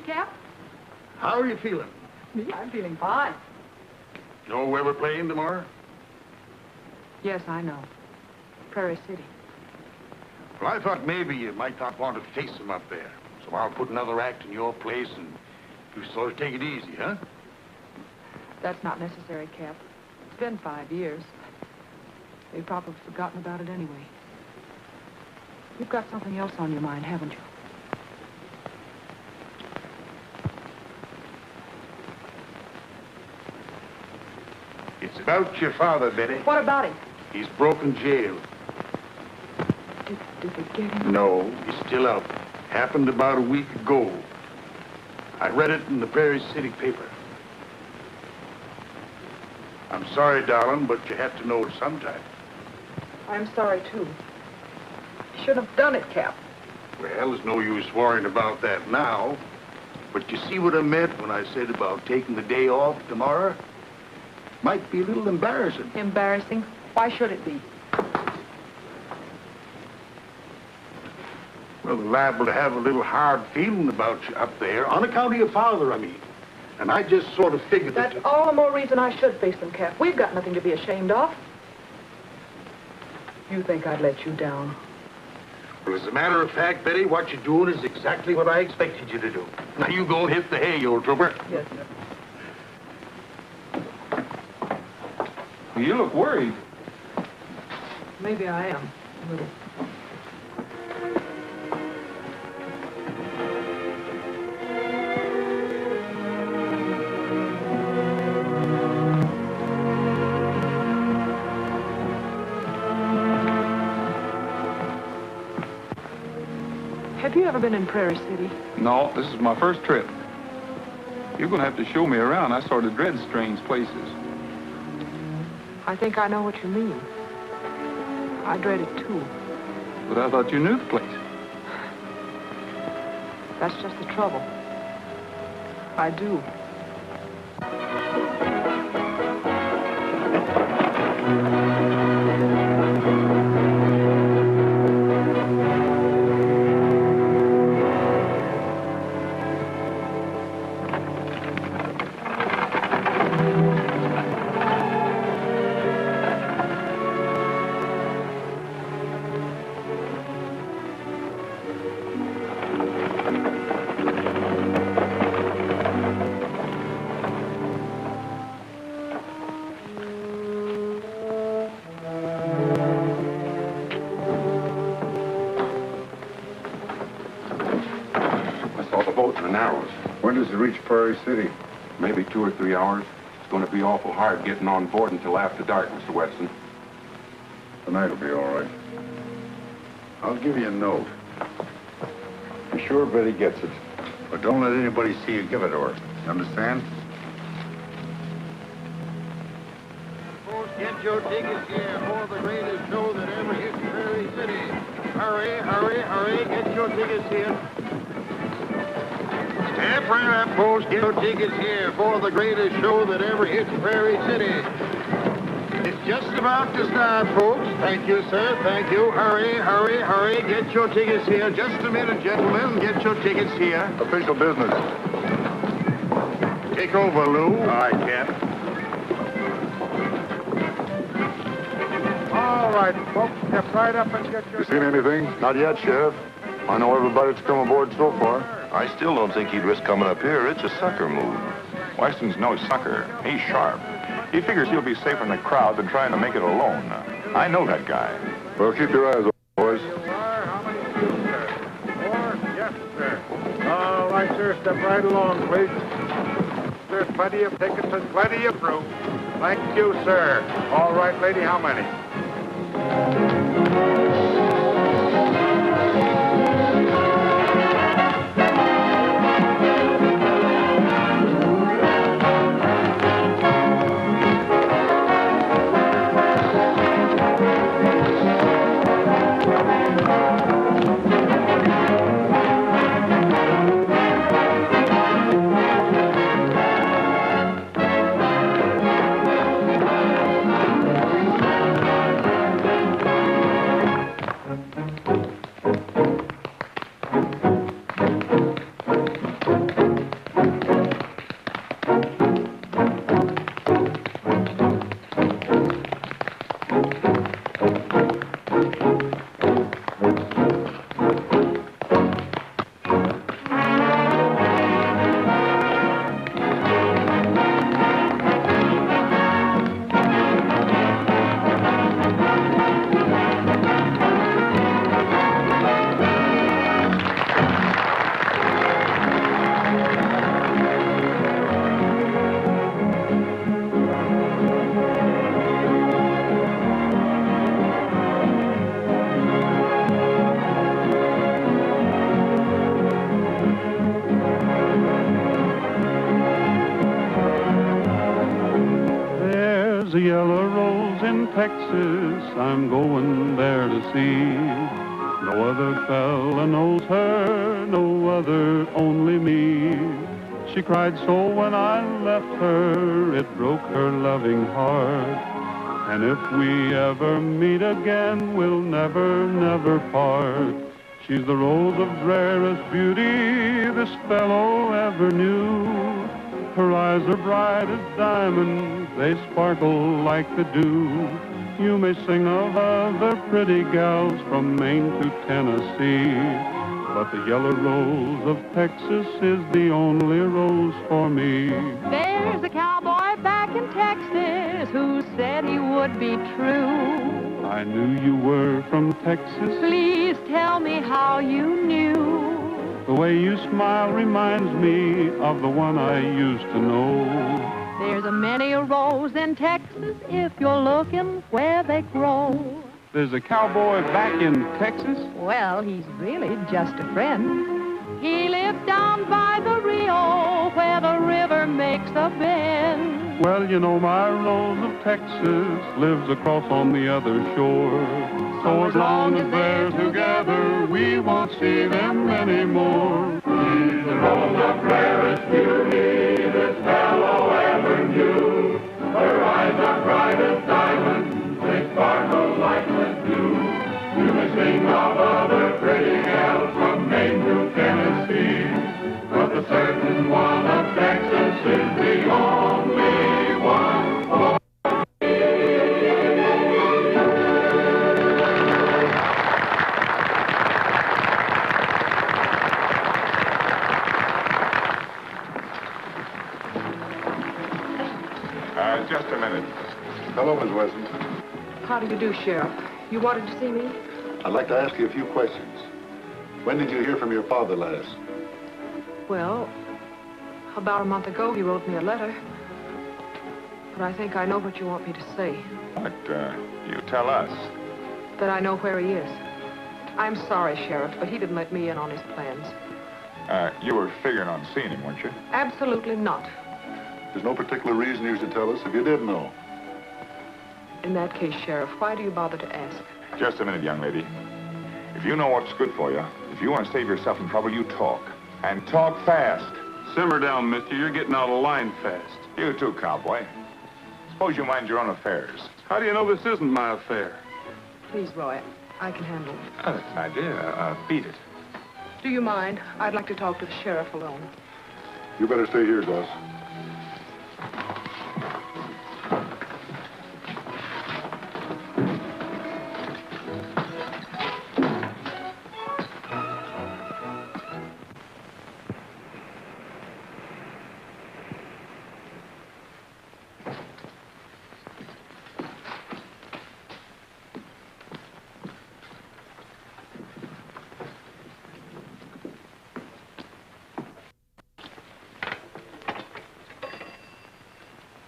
Cap? How are you feeling? Me? I'm feeling fine. You know where we're playing tomorrow? Yes, I know. Prairie City. Well, I thought maybe you might not want to face them up there. So I'll put another act in your place and you sort of take it easy, huh? That's not necessary, Cap. It's been 5 years. They've probably forgotten about it anyway. You've got something else on your mind, haven't you? It's about your father, Betty. What about him? He's broken jail. Did they get him? No, he's still out. Happened about a week ago. I read it in the Prairie City paper. I'm sorry, darling, but you had to know it sometime. I'm sorry, too. You shouldn't have done it, Cap. Well, there's no use worrying about that now. But you see what I meant when I said about taking the day off tomorrow? Might be a little embarrassing. Embarrassing? Why should it be? Well, they're liable to have a little hard feeling about you up there, on account of your father, I mean. And I just sort of figured that... That's all the more reason I should face them, Cap. We've got nothing to be ashamed of. You think I'd let you down? Well, as a matter of fact, Betty, what you're doing is exactly what I expected you to do. Now, you go and hit the hay, you old trooper. Yes, sir. You look worried. Maybe I am, a little. Have you ever been in Prairie City? No, this is my first trip. You're going to have to show me around. I sort of dread strange places. I think I know what you mean. I dread it, too. But I thought you knew the place. That's just the trouble. I do. When does it reach Prairie City? Maybe 2 or 3 hours. It's going to be awful hard getting on board until after dark, Mr. Weston. Tonight will be all right. I'll give you a note. Be sure Betty gets it. But don't let anybody see you give it to her. You understand? Folks, get your tickets here for the greatest show that ever hit Prairie City. Hurry, hurry, hurry. Get your tickets here. Step right up, folks. Get your tickets here for the greatest show that ever hit Prairie City. It's just about to start, folks. Thank you, sir. Thank you. Hurry, hurry, hurry. Get your tickets here. Just a minute, gentlemen. Get your tickets here. Official business. Take over, Lou. All right, Cap. All right, folks, step right up and get your... You seen anything? Not yet, Sheriff. I know everybody that's come aboard so far. I still don't think he'd risk coming up here. It's a sucker move. Weston's no sucker. He's sharp. He figures he'll be safer in the crowd than trying to make it alone. I know that guy. Well, keep your eyes open, boys. How many of you, sir? 4? Yes, sir. All right, sir, step right along, please. There's plenty of tickets and plenty of room. Thank you, sir. All right, lady, how many? lives a yellow rose in Texas, I'm going there to see. No other fella knows her, no other, only me. She cried so when I left her, it broke her loving heart. And if we ever meet again, we'll never, never part. She's the rose of rarest beauty this fellow ever knew. Her eyes are bright as diamonds, they sparkle like the dew. You may sing of other pretty gals from Maine to Tennessee, but the yellow rose of Texas is the only rose for me. There's a cowboy back in Texas who said he would be true. I knew you were from Texas. Please tell me how you knew. The way you smile reminds me of the one I used to know. There's a many a rose in Texas if you're looking where they grow. There's a cowboy back in Texas? Well, he's really just a friend. He lives down by the Rio where the river makes a bend. Well, you know, my rose of Texas lives across on the other shore. So as long as they're together, we won't see them anymore. She's the rose of rarest beauty this fellow ever knew. Her eyes are bright as diamonds, they sparkle like the dew. You may sing of other pretty gals from Maine to Tennessee, but the certain one of Texas is the only one for me. Just a minute. Hello, Miss Wesson. How do you do, Sheriff? You wanted to see me? I'd like to ask you a few questions. When did you hear from your father last? Well, about a month ago, he wrote me a letter. But I think I know what you want me to say. But, you tell us. That I know where he is. I'm sorry, Sheriff, but he didn't let me in on his plans. You were figuring on seeing him, weren't you? Absolutely not. There's no particular reason you should tell us if you did know. In that case, Sheriff, why do you bother to ask? Just a minute, young lady. If you know what's good for you, if you want to save yourself from trouble, you talk. And talk fast. Simmer down, mister. You're getting out of line fast. You too, cowboy. Suppose you mind your own affairs. How do you know this isn't my affair? Please, Roy, I can handle it. Oh, that's an idea. Beat it. Do you mind? I'd like to talk to the sheriff alone. You better stay here, Gus.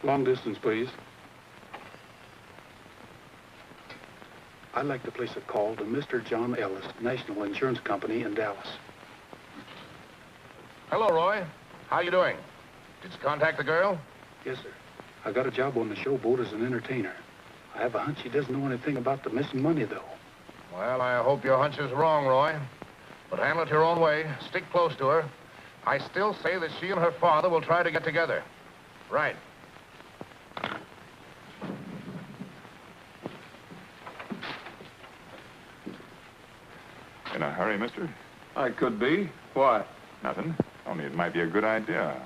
Long distance, please. I'd like to place a call to Mr. John Ellis, National Insurance Company in Dallas. Hello, Roy. How you doing? Did you contact the girl? Yes, sir. I got a job on the showboat as an entertainer. I have a hunch she doesn't know anything about the missing money, though. Well, I hope your hunch is wrong, Roy. But handle it your own way. Stick close to her. I still say that she and her father will try to get together. Right. In a hurry, mister? I could be. Why? Nothing. Only it might be a good idea.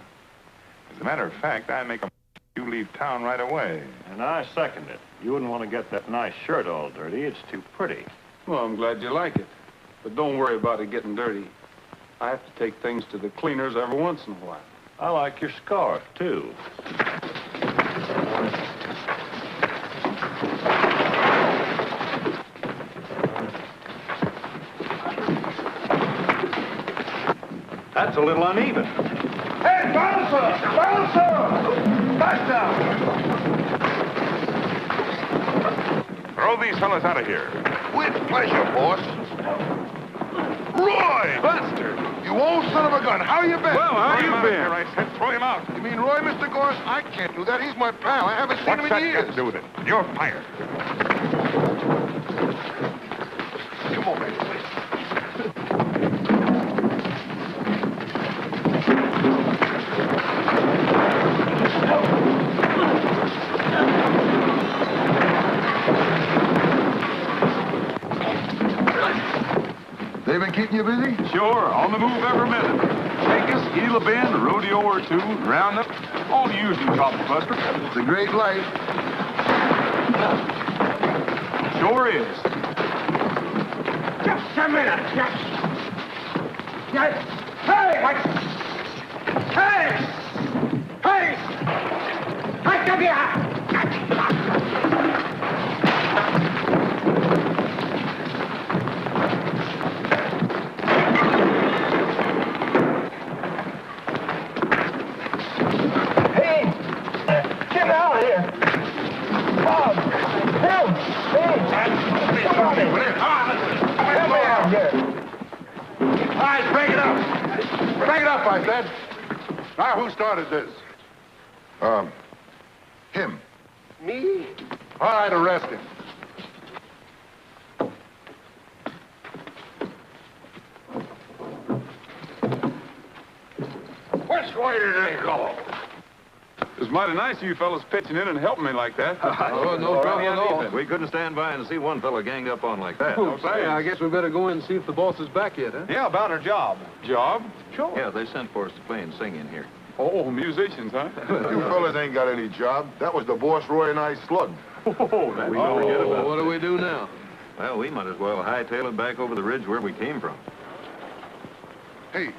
As a matter of fact, I make a you leave town right away. And I second it. You wouldn't want to get that nice shirt all dirty. It's too pretty. Well, I'm glad you like it. But don't worry about it getting dirty. I have to take things to the cleaners every once in a while. I like your scarf, too. That's a little uneven. Hey, bouncer! Bouncer! Back down! Throw these fellas out of here. With pleasure, boss. Roy! Buster! You old son of a gun. How you been? Well, how you been? Here, I said throw him out. You mean Roy, Mr. Gorse? I can't do that. He's my pal. I haven't seen What's him in that years. got to do with it? You're fired. Come on, man. They been keeping you busy? Sure, on the move every minute. Vegas, Gila Bend, a rodeo or two, roundup, all the usual trouble, Buster. It's a great life. Sure is. Just a minute. Hey! What? Hey! Hey! Hey, come here! Get out of here! Bob! Help! Hey! Somebody! Help me out here! All right, break it up. Break it up, I said. Now, who started this? Him. Me? All right, arrest him. Which way did they go? It was mighty nice of you fellas pitching in and helping me like that. Oh, no trouble at all. We couldn't stand by and see one fella ganged up on like that. Say, I guess we better go in and see if the boss is back yet, huh? Yeah, about her job. Job? Sure. Yeah, they sent for us to play and sing in here. Oh, musicians, huh? You fellas ain't got any job. That was the boss Roy and I slugged. Oh, that's We don't forget about it. What do we do now? Well, we might as well hightail it back over the ridge where we came from. Hey,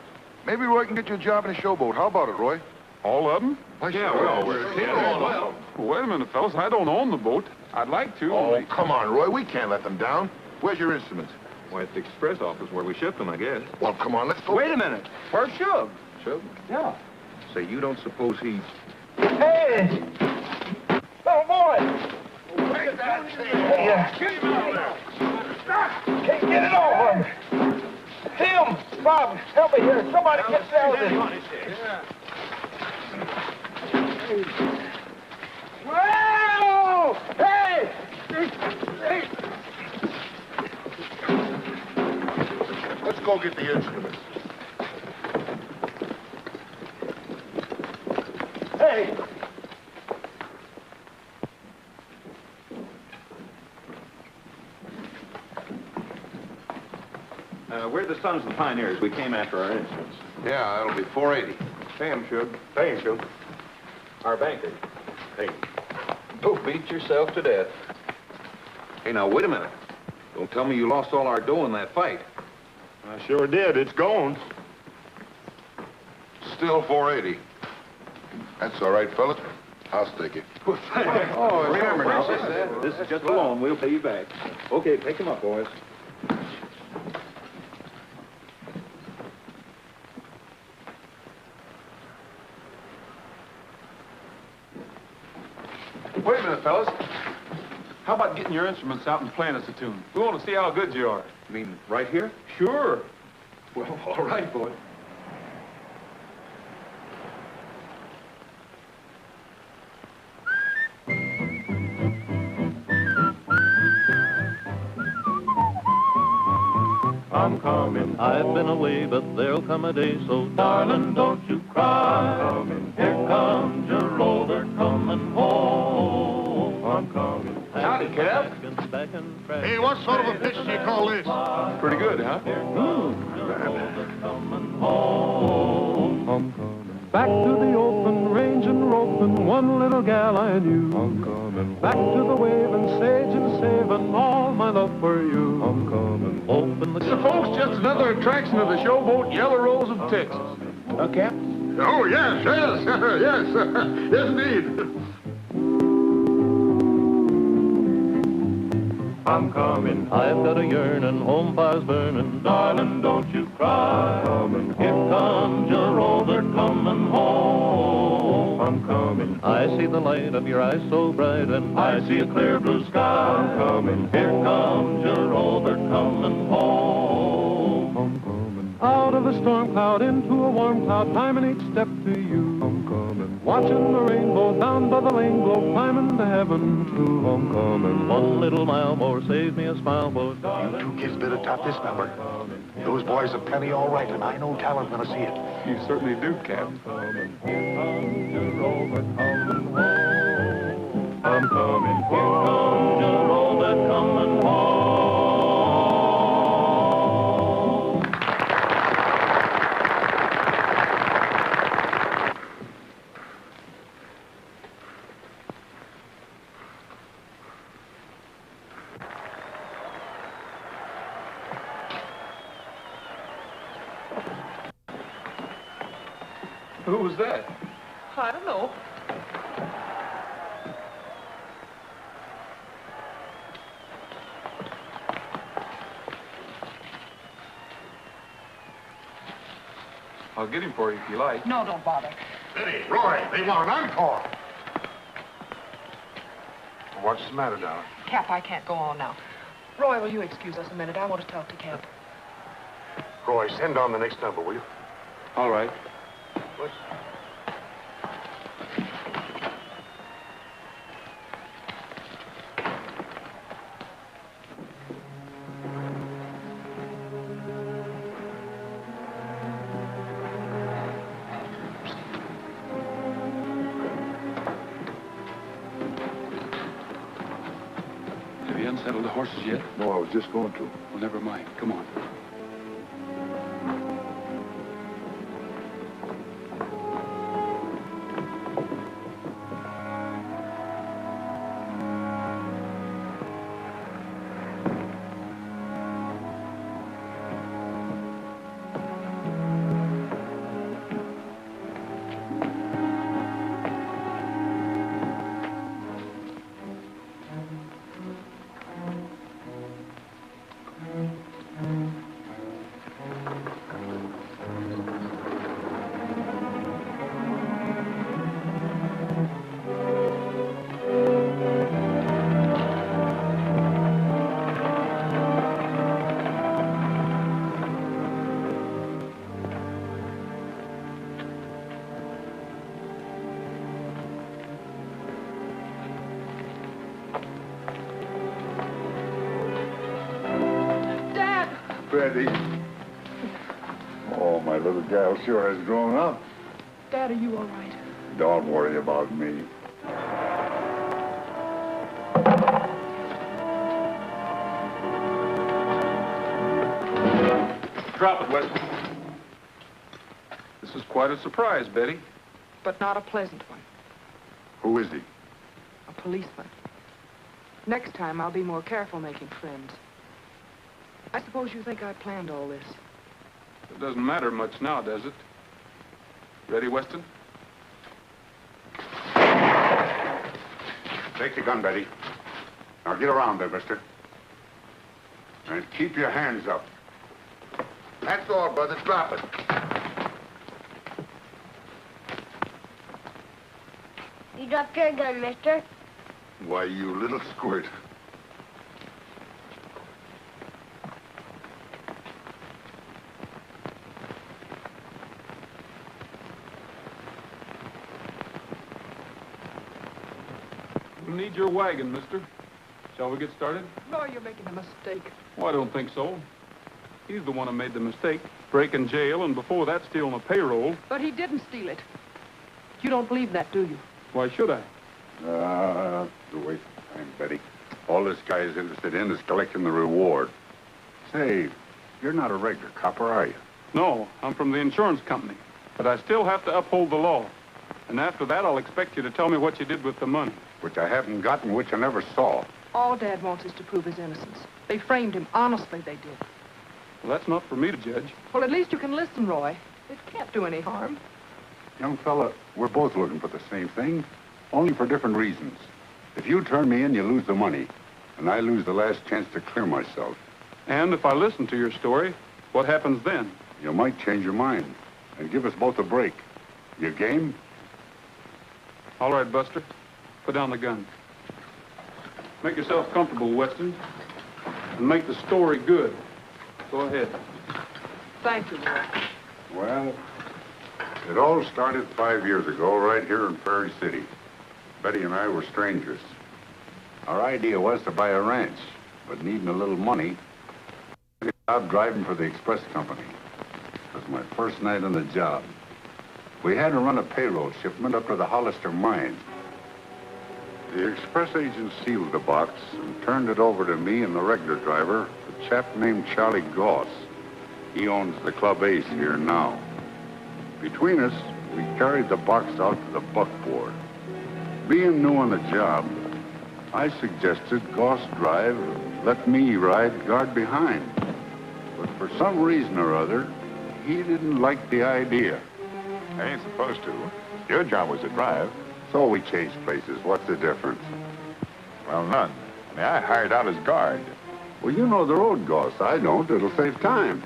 maybe Roy can get you a job in a showboat. How about it, Roy? all of them? Yeah, well, we're Well, wait a minute, fellas. I don't own the boat. I'd like to. Oh, only- come on, Roy. We can't let them down. Where's your instruments? Why, at the express office where we shipped them, I guess. Well, come on, let's go. Wait a minute. Where's Shub? Shub? Yeah. Say, you don't suppose he... Hey! Oh, boy! Hey, Get him out of there. can't get it off him. Tim, Bob, help me here. Somebody get down this. Whoa! Hey! Let's go get the instruments. Hey! We're the Sons of the Pioneers. We came after our instruments. Yeah, that'll be 480. Pay him, Shub. Pay him, Shub. Our banker. Hey. Don't beat yourself to death. Hey, now, wait a minute. Don't tell me you lost all our dough in that fight. I sure did. It's gone. Still 480. That's all right, fellas. I'll stick it. Oh, remember now, this is just a loan. We'll pay you back. Okay, pick him up, boys. Wait a minute, fellas. How about getting your instruments out and playing us a tune? We want to see how good you are. You mean right here? Sure. Well, all right, boy. I'm coming. I've been away, but there'll come a day, so darling, don't you cry. I'm coming. Here comes your roller coming home. I'm coming. Howdy, Cap. Hey, what sort of a pitch do you call this? Pretty good, huh? I'm coming. Back to the open range and roping, one little gal I knew. I'm coming. Back to the waving sage and saving all my love for you. I'm coming. Open the... So, folks, just another attraction of the showboat Yellow Rose of Texas. Cap? Oh, yes, yes, yes, yes, indeed. I'm coming. I've got a yearning, home fire's burning. Darling, don't you cry. Coming. Here comes your rover coming home. I'm coming. I see the light of your eyes so bright, and I see a clear blue sky. I'm coming. Here comes your rover coming home. I'm coming. Out of a storm cloud into a warm cloud, climbing each step to you. Homecoming. Watching the rainbow down by the lane glow, climbing to heaven to homecoming. One little mile more saves me a smile, both. You two kids better top this number. Those boys are plenty all right, and I know Talon's gonna see it. You certainly do, Cap. I'm coming, here comes your Robert coming home. Who was that? I don't know. I'll get him for you if you like. No, don't bother. Biddy, Roy, they want an encore. What's the matter, darling? Cap, I can't go on now. Roy, will you excuse us a minute? I want to talk to Cap. Roy, send on the next number, will you? All right. What? Have you unsettled the horses yet? No, I was just going to. Well, never mind. Come on. Betty. Oh, my little gal sure has grown up. Dad, are you all right? Don't worry about me. Drop it, Weston. This is quite a surprise, Betty. But not a pleasant one. Who is he? A policeman. Next time, I'll be more careful making friends. I suppose you think I planned all this. It doesn't matter much now, does it? Ready, Weston? Take the gun, Betty. Now get around there, mister. And keep your hands up. That's all, brother. Drop it. You dropped your gun, mister. Why, you little squirt. We'll need your wagon, mister. Shall we get started? No, you're making a mistake. Oh, I don't think so. He's the one who made the mistake, breaking jail, and before that, stealing a payroll. But he didn't steal it. You don't believe that, do you? Why should I? It's a waste of time, Betty. All this guy is interested in is collecting the reward. Say, you're not a regular copper, are you? No, I'm from the insurance company. But I still have to uphold the law. And after that, I'll expect you to tell me what you did with the money. Which I haven't gotten, which I never saw. All Dad wants is to prove his innocence. They framed him. Honestly, they did. Well, that's not for me to judge. Well, at least you can listen, Roy. It can't do any harm. Young fella, we're both looking for the same thing, only for different reasons. If you turn me in, you lose the money, and I lose the last chance to clear myself. And if I listen to your story, what happens then? You might change your mind and give us both a break. You game? All right, Buster. Put down the gun. Make yourself comfortable, Weston, and make the story good. Go ahead. Thank you, Roy. Well, it all started 5 years ago right here in Prairie City. Betty and I were strangers. Our idea was to buy a ranch, but needing a little money, I got a job driving for the express company. It was my first night on the job. We had to run a payroll shipment up to the Hollister mine. The express agent sealed the box and turned it over to me and the regular driver, a chap named Charlie Goss. He owns the Club Ace here now. Between us, we carried the box out to the buckboard. Being new on the job, I suggested Goss drive and let me ride guard behind. But for some reason or other, he didn't like the idea. I ain't supposed to. Your job was to drive. So we changed places. What's the difference? Well, none. I hired out as guard. Well, you know the road, Goss. I don't. It'll save time.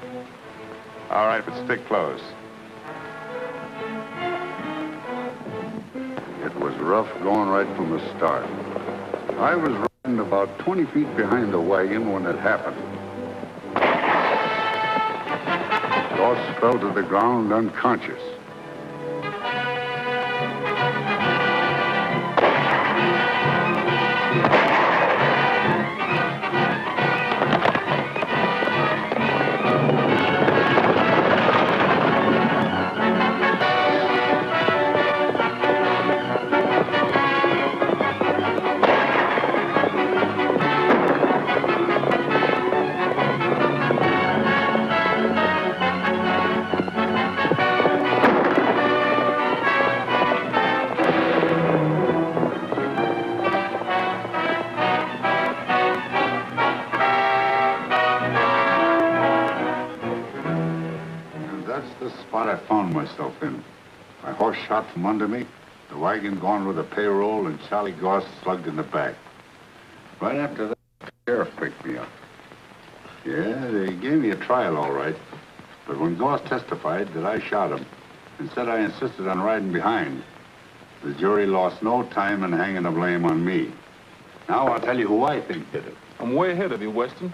All right, but stick close. It was rough going right from the start. I was riding about 20 feet behind the wagon when it happened. Goss fell to the ground unconscious. I found myself in. My horse shot from under me, the wagon gone with the payroll, and Charlie Goss slugged in the back. Right after that, the sheriff picked me up. Yeah, they gave me a trial all right, but when Goss testified that I shot him and said I insisted on riding behind, the jury lost no time in hanging the blame on me. Now I'll tell you who I think did it. I'm way ahead of you, Weston.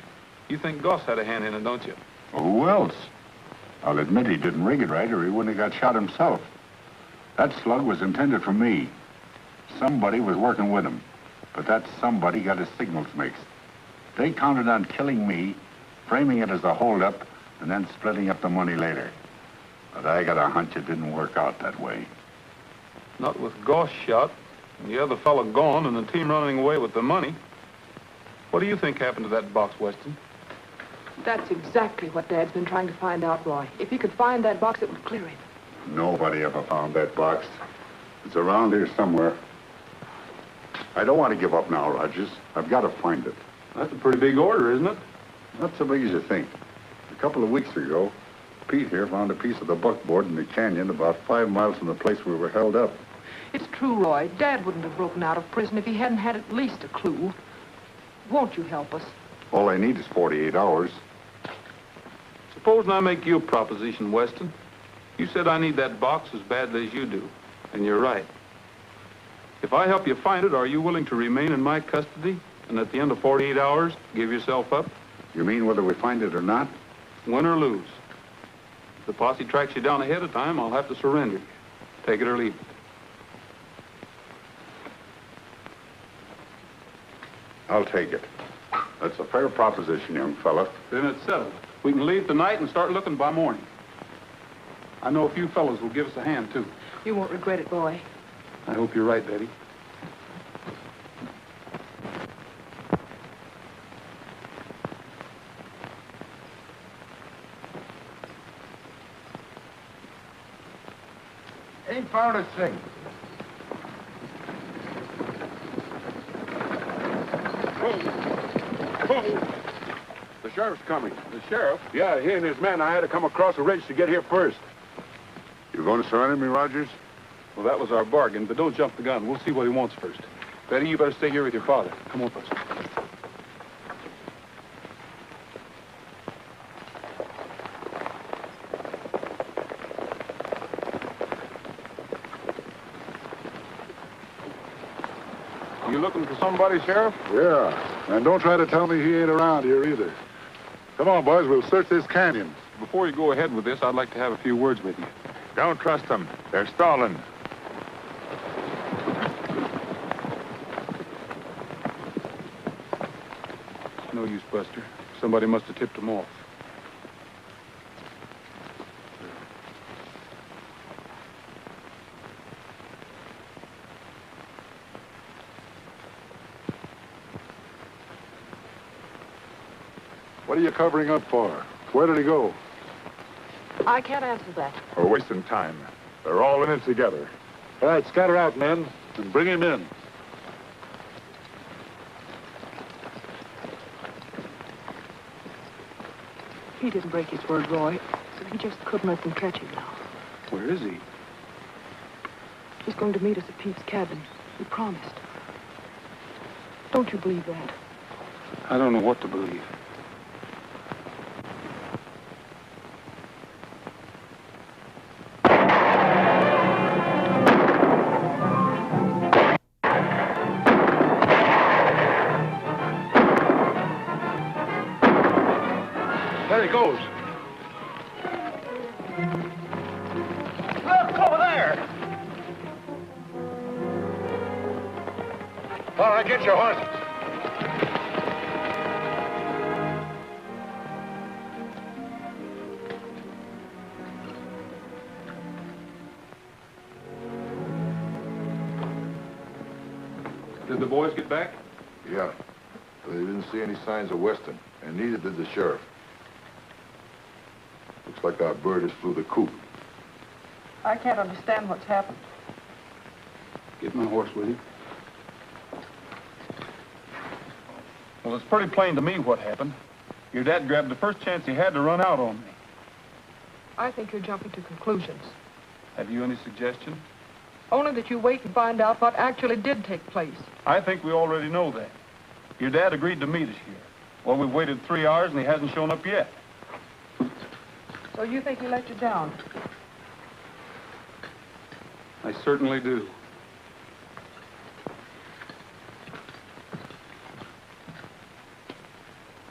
You think Goss had a hand in it, don't you? Well, who else? I'll admit he didn't rig it right or he wouldn't have got shot himself. That slug was intended for me. Somebody was working with him, but that somebody got his signals mixed. They counted on killing me, framing it as a holdup, and then splitting up the money later. But I got a hunch it didn't work out that way. Not with Goss shot, and the other fellow gone, and the team running away with the money. What do you think happened to that box, Weston? That's exactly what Dad's been trying to find out, Roy. If he could find that box, it would clear him. Nobody ever found that box. It's around here somewhere. I don't want to give up now, Rogers. I've got to find it. That's a pretty big order, isn't it? Not so big as you think. A couple of weeks ago, Pete here found a piece of the buckboard in the canyon about 5 miles from the place we were held up. It's true, Roy. Dad wouldn't have broken out of prison if he hadn't had at least a clue. Won't you help us? All I need is 48 hours. Supposing I make you a proposition, Weston. You said I need that box as badly as you do, and you're right. If I help you find it, are you willing to remain in my custody and at the end of 48 hours, give yourself up? You mean whether we find it or not? Win or lose. If the posse tracks you down ahead of time, I'll have to surrender you. Take it or leave it. I'll take it. That's a fair proposition, young fella. Then it's settled. We can leave tonight and start looking by morning. I know a few fellows will give us a hand, too. You won't regret it, Roy. I hope you're right, Betty. Ain't found a thing. The sheriff's coming. The sheriff? Yeah, he and his men. I had to come across the ridge to get here first. You going to surrender me, Rogers? Well, that was our bargain, but don't jump the gun. We'll see what he wants first. Betty, you better stay here with your father. Come on, folks. You looking for somebody, Sheriff? Yeah, and don't try to tell me he ain't around here either. Come on, boys, we'll search this canyon. Before you go ahead with this, I'd like to have a few words with you. Don't trust them. They're stalling. No use, Buster. Somebody must have tipped them off. What are you covering up for? Where did he go? I can't answer that. We're wasting time. They're all in it together. All right, scatter out, men, and bring him in. He didn't break his word, Roy. So he just couldn't let them catch him now. Where is he? He's going to meet us at Pete's cabin. He promised. Don't you believe that? I don't know what to believe. There he goes. Look, over there. All right, get your horses. Did the boys get back? Yeah. But they didn't see any signs of Weston, and neither did the sheriff. Looks like our bird has flew the coop. I can't understand what's happened. Get my horse with you. Well, it's pretty plain to me what happened. Your dad grabbed the first chance he had to run out on me. I think you're jumping to conclusions. Have you any suggestion? Only that you wait and find out what actually did take place. I think we already know that. Your dad agreed to meet us here. Well, we've waited 3 hours and he hasn't shown up yet. So you think he let you down? I certainly do.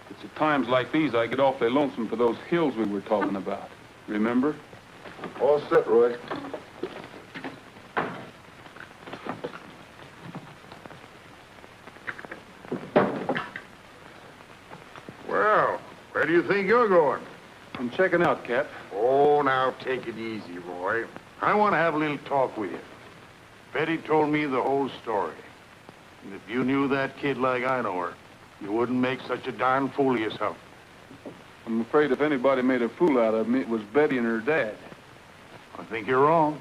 It's at times like these I get awfully lonesome for those hills we were talking about. Remember? All set, Roy. Well, where do you think you're going? I'm checking out, Cap. Oh, now take it easy, Roy. I want to have a little talk with you. Betty told me the whole story. And if you knew that kid like I know her, you wouldn't make such a darn fool of yourself. I'm afraid if anybody made a fool out of me, it was Betty and her dad. I think you're wrong.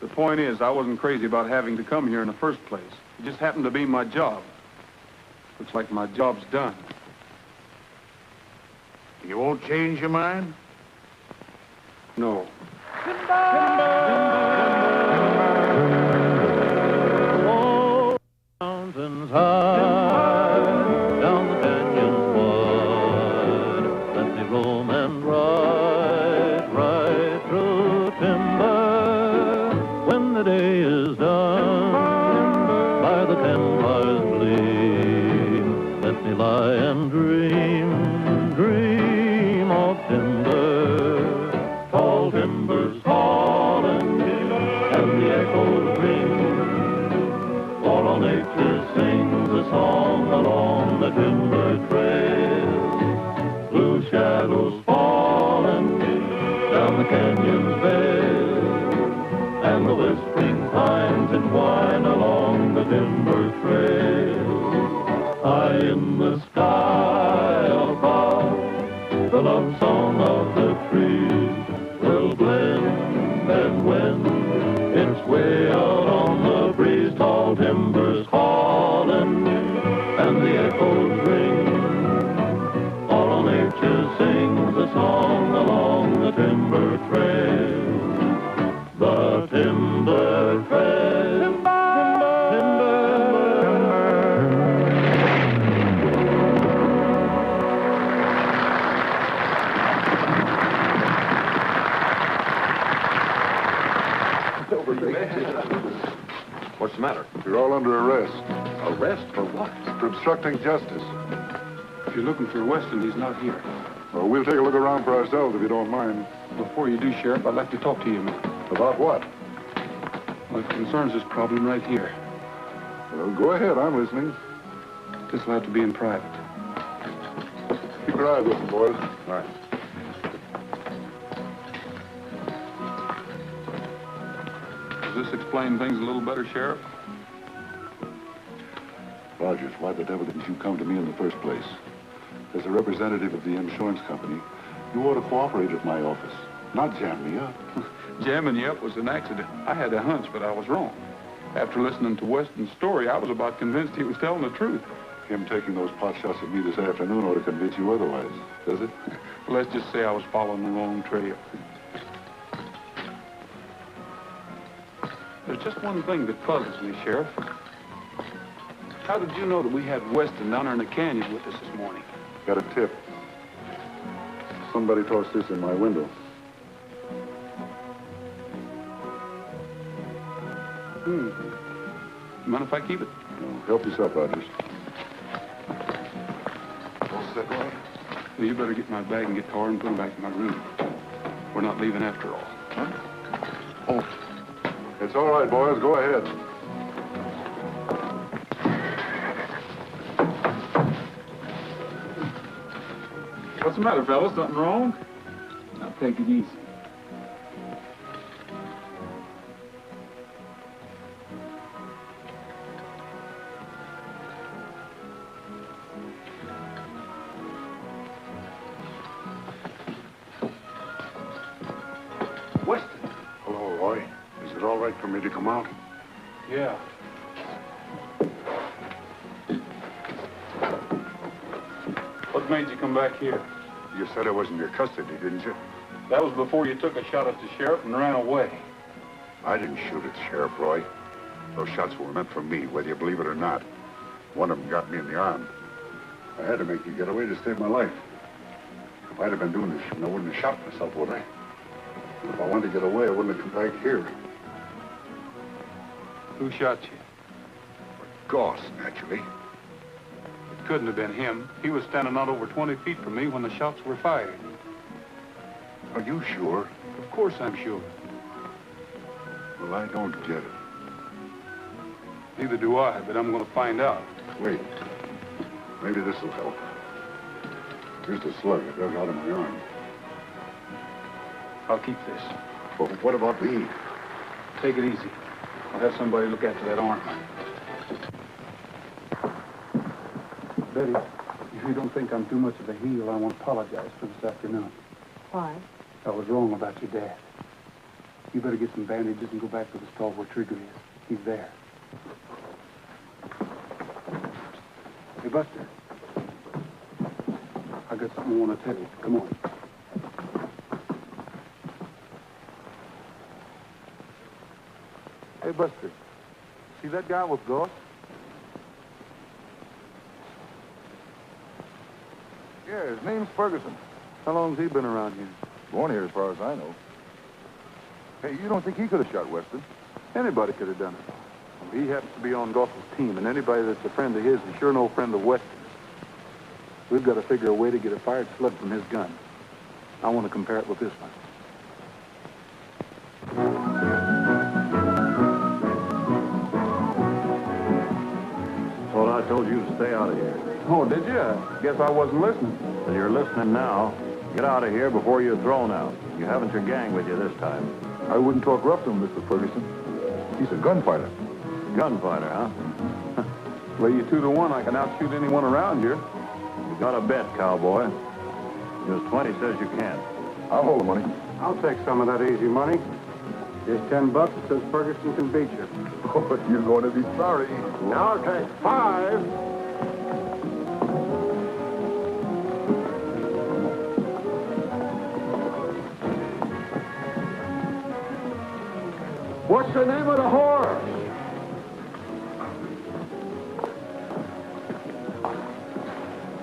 The point is, I wasn't crazy about having to come here in the first place. It just happened to be my job. Looks like my job's done. You won't change your mind? No. Mountains high, down the canyons wide, let me roam and ride, ride through timber. When the day is done, by the 10 miles gleam, let me lie and dream, dream of timber, tall timbers falling, and the echoes ring. For all nature sings a song along the timber trail. Blue shadows falling down the canyon's vale, and the whispering pines entwine along the timber trail. High in the sky above, the love song of the trees will blend, and when it's way out on the breeze, tall timbers calling, and the echoes ring. All nature sings a song along the timber trail. The timber trail. Timber, timber, What's the matter? You're all under arrest. Arrest for what? For obstructing justice. If you're looking for Weston, he's not here. Well, we'll take a look around for ourselves if you don't mind. Before you do, Sheriff, I'd like to talk to you a minute. About what? Well, it concerns this problem right here. Well, go ahead. I'm listening. This will have to be in private. Keep your eyes open, boys. All right. Does this explain things a little better, Sheriff? Rogers, why the devil didn't you come to me in the first place? As a representative of the insurance company, you ought to cooperate at my office, not jam me up. Jamming you up was an accident. I had a hunch, but I was wrong. After listening to Weston's story, I was about convinced he was telling the truth. Him taking those pot shots at me this afternoon ought to convince you otherwise, does it? Well, let's just say I was following the wrong trail. There's just one thing that puzzles me, Sheriff. How did you know that we had Weston down there in the canyon with us this morning? Got a tip. Somebody tossed this in my window. Mind if I keep it? No, help yourself, Rogers. All set, Roy? Well, you better get my bag and guitar and put them back in my room. We're not leaving after all. Huh? Oh. It's all right, boys. Go ahead. What's the matter, fellas? Something wrong? Now, take it easy. Weston. Hello, Roy. Is it all right for me to come out? Yeah. What made you come back here? You said I was in your custody, didn't you? That was before you took a shot at the sheriff and ran away. I didn't shoot at the sheriff, Roy. Those shots were meant for me, whether you believe it or not. One of them got me in the arm. I had to make you get away to save my life. If I'd have been doing this shooting, I wouldn't have shot myself, would I? And if I wanted to get away, I wouldn't have come back here. Who shot you? Goss, naturally. It couldn't have been him. He was standing not over 20 feet from me when the shots were fired. Are you sure? Of course I'm sure. Well, I don't get it. Neither do I, but I'm going to find out. Wait. Maybe this will help. Here's the slug I dug out of my arm. I'll keep this. But what about me? Take it easy. I'll have somebody look after that arm. Betty, if you don't think I'm too much of a heel, I want to apologize for this afternoon. Why? I was wrong about your dad. You better get some bandages and go back to the stall where Trigger is. He's there. Hey, Buster. I got something I want to tell you. Come on. Hey, Buster. See that guy with Goss? Yeah, his name's Ferguson. How long's he been around here? Born here as far as I know. Hey, you don't think he could have shot Weston? Anybody could have done it. He happens to be on Goss's team, and anybody that's a friend of his is sure no friend of Weston's. We've got to figure a way to get a fired slug from his gun. I want to compare it with this one. Thought I told you to stay out of here. Oh, did you? I guess I wasn't listening. Well, you're listening now. Get out of here before you're thrown out. You haven't your gang with you this time. I wouldn't talk rough to him, Mr. Ferguson. He's a gunfighter. Gunfighter, huh? Lay you 2 to 1, I can outshoot anyone around here. You got a bet, cowboy. Just 20 says you can't. I'll hold the money. I'll take some of that easy money. Here's $10 that says Ferguson can beat you. Oh, you're going to be sorry. Now take 5. What's the name of the horse?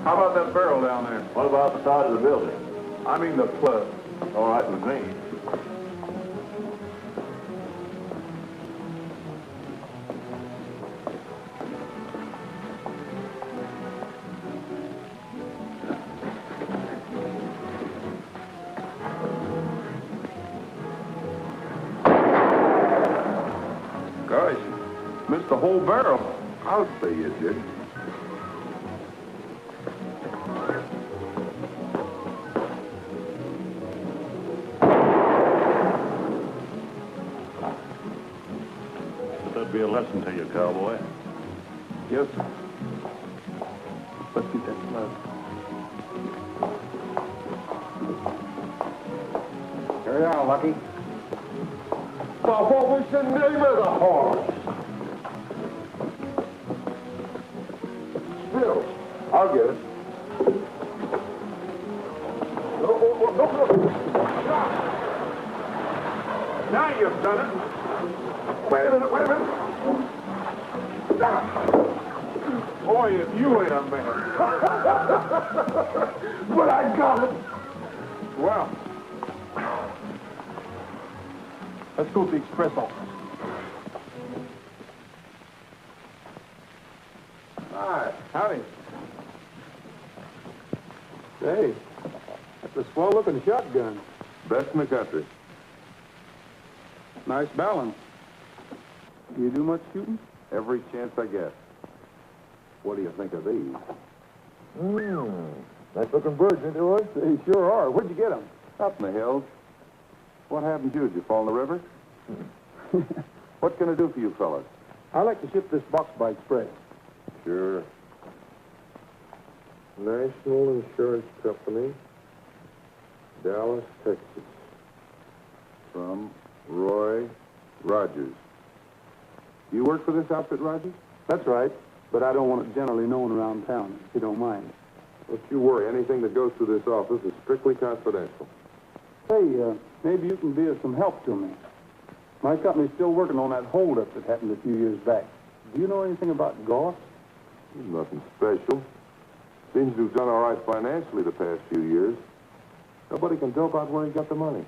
How about that barrel down there? What about the side of the building? I mean the plug. All right with me. Missed the whole barrel. I'll say you did. Let that be a lesson to you, cowboy. Yes, sir. Let's get that slug. Here you are, Lucky. But what was the name of the horse? Bill, I'll get it. No. Now you've done it. Wait a minute. Boy, if you ain't a man. But I got it. Well, let's go to the express office. Hi. Howdy. Hey, that's a swell-looking shotgun. Best in the country. Nice balance. You do much shooting? Every chance I get. What do you think of these? Nice-looking birds, ain't they, Roy? They sure are. Where'd you get them? Up in the hills. What happened to you? Did you fall in the river? What can I do for you fellas? I'd like to ship this box by express. Sure. National Insurance Company, Dallas, Texas. From Roy Rogers. You work for this outfit, Rogers? That's right, but I don't want it generally known around town, if you don't mind. Don't you worry. Anything that goes through this office is strictly confidential. Hey, maybe you can be of some help to me. My company's still working on that holdup that happened a few years back. Do you know anything about Goss? Nothing special. Seems to have done all right financially the past few years. Nobody can tell about where he got the money.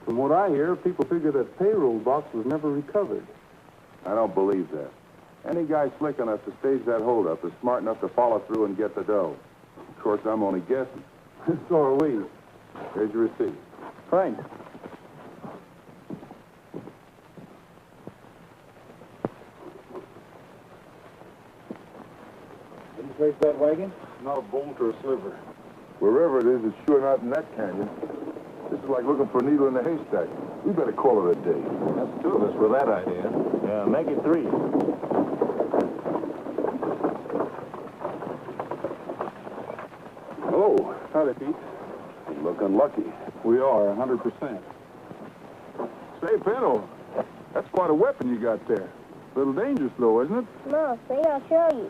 From what I hear, people figure that payroll box was never recovered. I don't believe that. Any guy slick enough to stage that holdup is smart enough to follow through and get the dough. Of course, I'm only guessing. So are we. Here's your receipt. Thanks. Didn't trace that wagon? Not a bolt or a sliver. Wherever it is, it's sure not in that canyon. This is like looking for a needle in a haystack. We better call it a day. That's two of us with that idea. Yeah, make it three. Hello. Howdy, Pete. You're looking lucky. We are, 100%. Say, Pinto, that's quite a weapon you got there. A little dangerous, though, isn't it? No, see, I'll show you.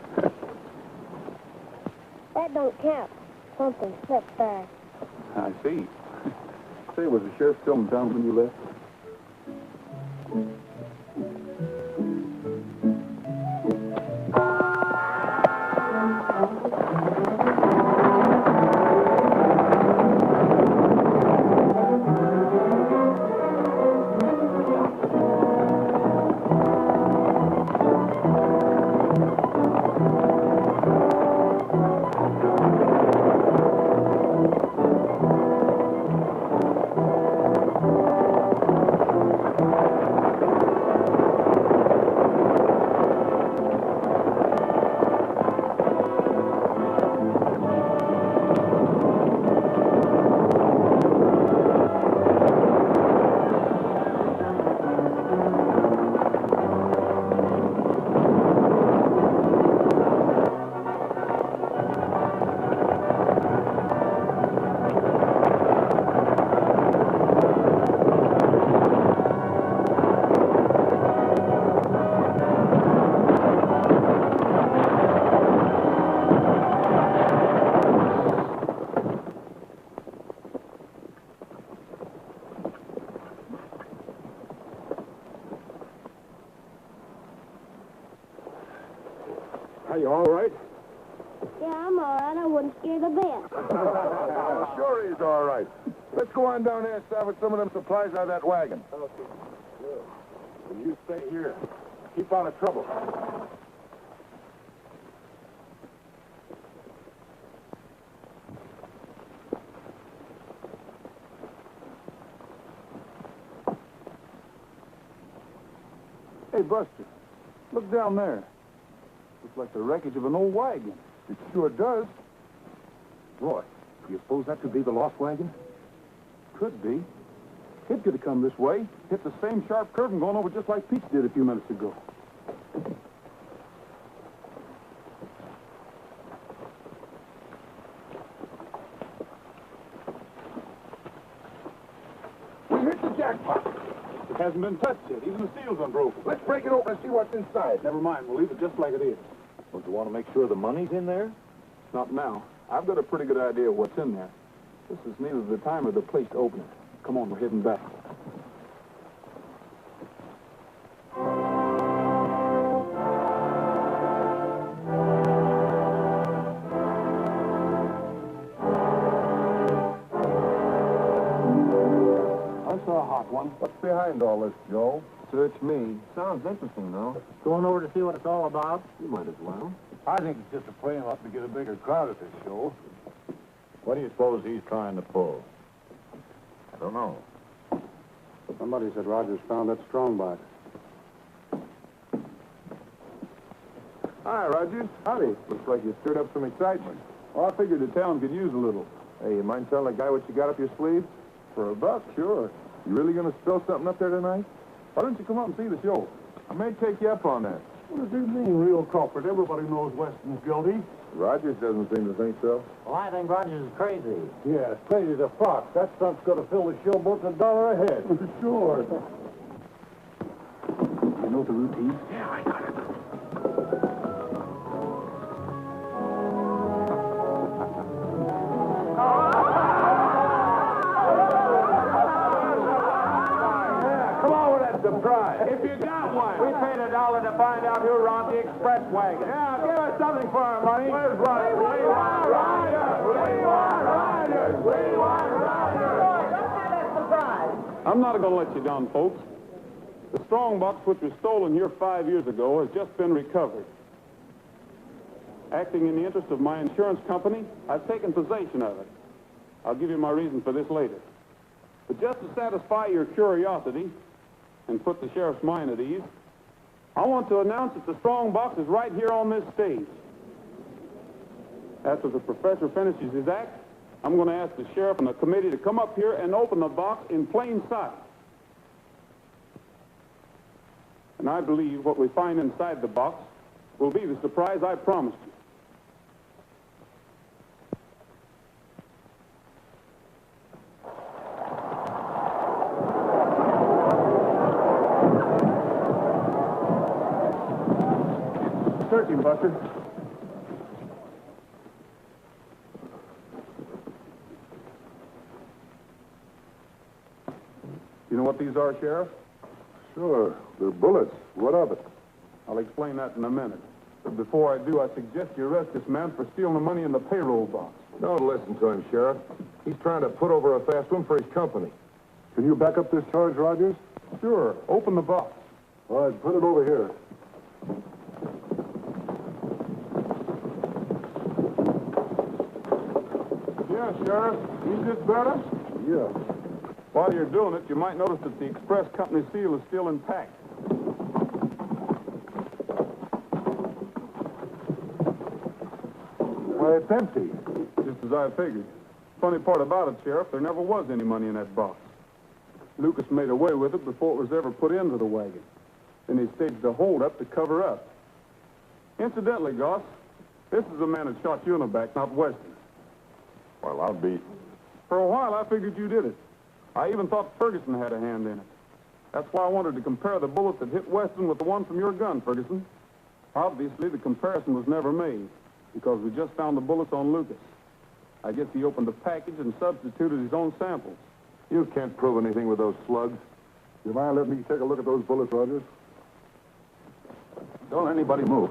That don't count. Something slipped there. I see. Say, was the sheriff still in town when you left? Are you all right? Yeah, I'm all right. I wasn't scared a bit. Sure he's all right. Let's go on down there and salvage some of them supplies out of that wagon. Okay. Good. And you stay here. Keep out of trouble. Hey, Buster. Look down there. Looks like the wreckage of an old wagon. It sure does. Roy, do you suppose that could be the lost wagon? Could be. Kid could have come this way, hit the same sharp curve and gone over just like Peach did a few minutes ago. We hit the jackpot. It hasn't been touched yet. Even the seal's unbroken. Let's break it open and see what's inside. Never mind. We'll leave it just like it is. Don't you want to make sure the money's in there? Not now. I've got a pretty good idea of what's in there. This is neither the time or the place to open it. Come on, we're heading back. I saw a hot one. What's behind all this, Joe? Search me. Sounds interesting, though. Going over to see what it's all about? You might as well. I think it's just a playing up to get a bigger crowd at this show. What do you suppose he's trying to pull? I don't know. Somebody said Rogers found that strong box. Hi, Rogers. Howdy. Looks like you stirred up some excitement. Well, I figured the town could use a little. Hey, you mind telling the guy what you got up your sleeve? For $1, sure. You really gonna spill something up there tonight? Why don't you come up and see the show? I may take you up on that. What does he mean, real culprit? Everybody knows Weston's guilty. Rogers doesn't seem to think so. Well, I think Rogers is crazy. Yeah, it's crazy as a fox. That stunt's going to fill the showboat $1 a head. Sure. You know the routine? Yeah, I got it. Come on with that surprise. If you got one. We paid $1 to find out who robbed the express wagon. Yeah, give us something for our money. Where's Rogers? We want Rogers! We want Rogers! We want Rogers! Let's have that surprise. I'm not going to let you down, folks. The strong box which was stolen here 5 years ago has just been recovered. Acting in the interest of my insurance company, I've taken possession of it. I'll give you my reason for this later. But just to satisfy your curiosity and put the sheriff's mind at ease, I want to announce that the strong box is right here on this stage. After the professor finishes his act, I'm going to ask the sheriff and the committee to come up here and open the box in plain sight. And I believe what we find inside the box will be the surprise I promised you. Search him, Buster. You know what these are, Sheriff? Sure. They're bullets. What of it? I'll explain that in a minute. But before I do, I suggest you arrest this man for stealing the money in the payroll box. Don't listen to him, Sheriff. He's trying to put over a fast one for his company. Can you back up this charge, Rogers? Sure. Open the box. All right, put it over here. Yeah, Sheriff. Is this better? Yeah. While you're doing it, you might notice that the express company seal is still intact. Why, it's empty. Just as I figured. Funny part about it, Sheriff, there never was any money in that box. Lucas made away with it before it was ever put into the wagon. Then he staged a holdup to cover up. Incidentally, Goss, this is the man that shot you in the back, not Weston. Well, I'll be... For a while, I figured you did it. I even thought Ferguson had a hand in it. That's why I wanted to compare the bullet that hit Weston with the one from your gun, Ferguson. Obviously, the comparison was never made, because we just found the bullets on Lucas. I guess he opened the package and substituted his own samples. You can't prove anything with those slugs. You mind letting me take a look at those bullets, Rogers? Don't let anybody move.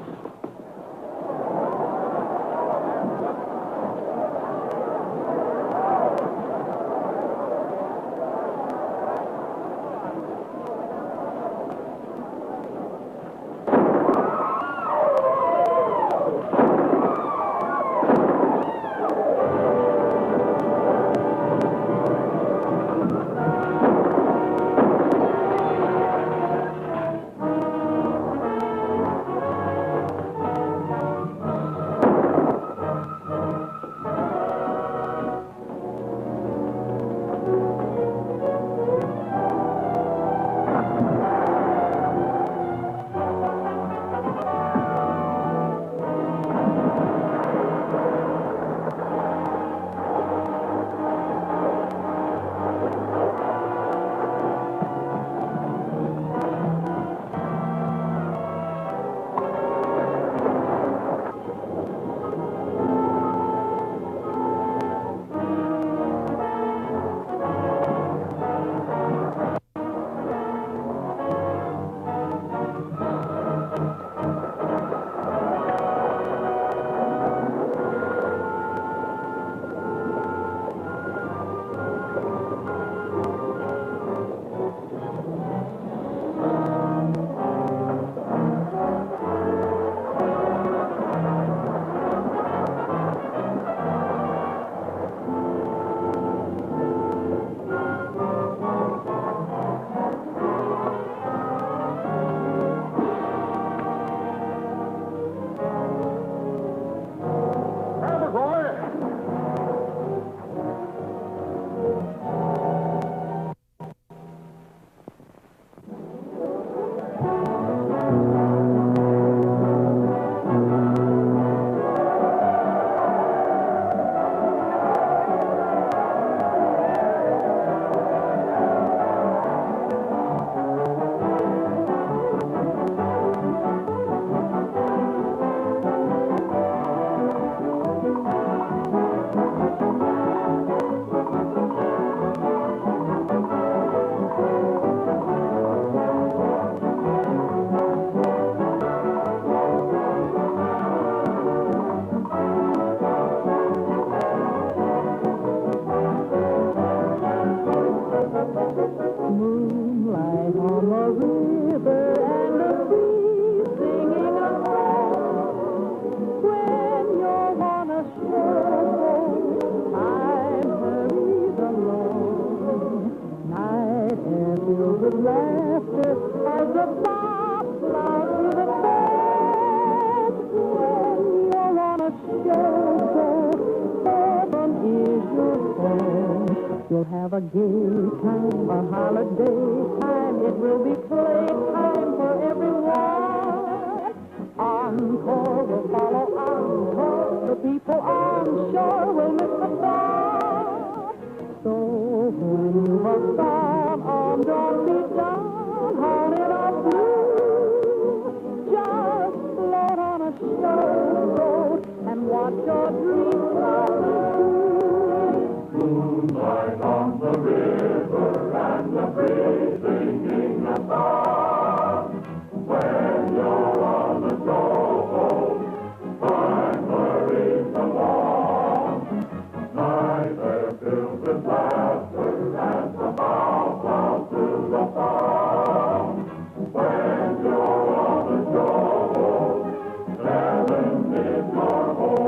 will have a gay time, a holiday time. It will be playtime for everyone. Encore will follow encore. The people on shore will miss the fun. So when you've a song on, don't be down, honey, not blue. Just float on a showboat and watch your dreams come true. Moonlight on the river and the breeze singing a song. When you're on the showboat, time hurries along. Night air filled with laughter and the bow to the song. When you're on the showboat, heaven is your home.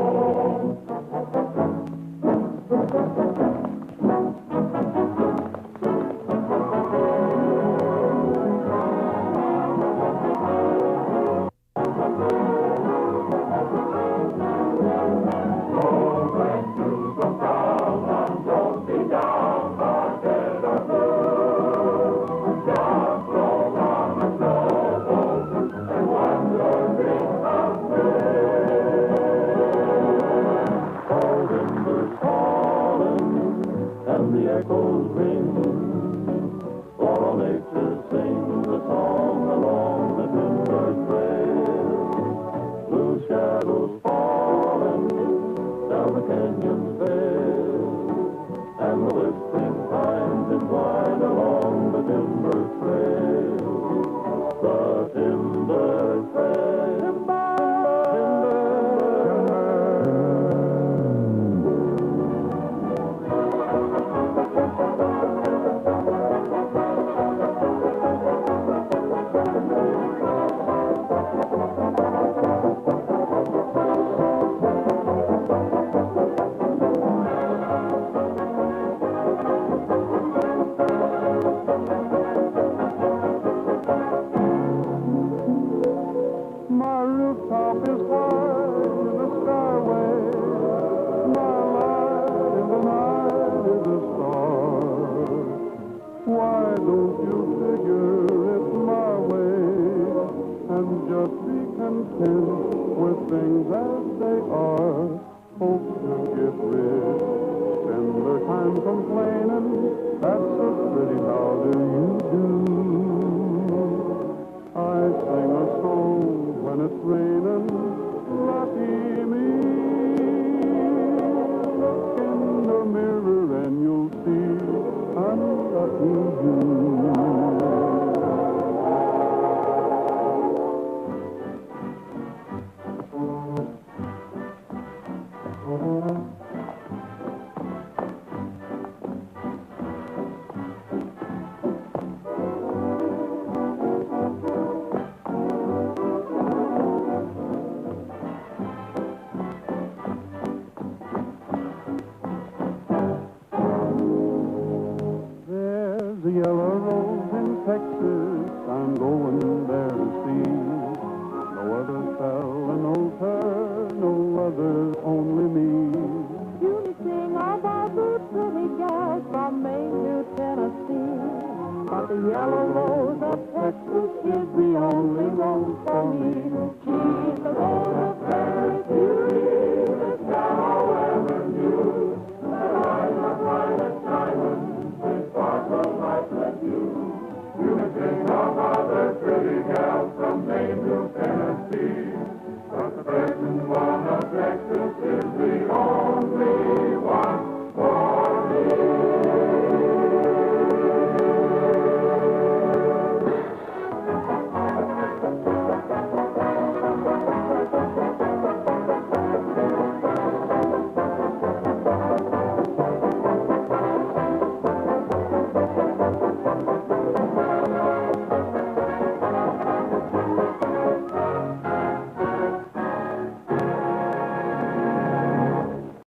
But the yellow rose of Texas is the only rose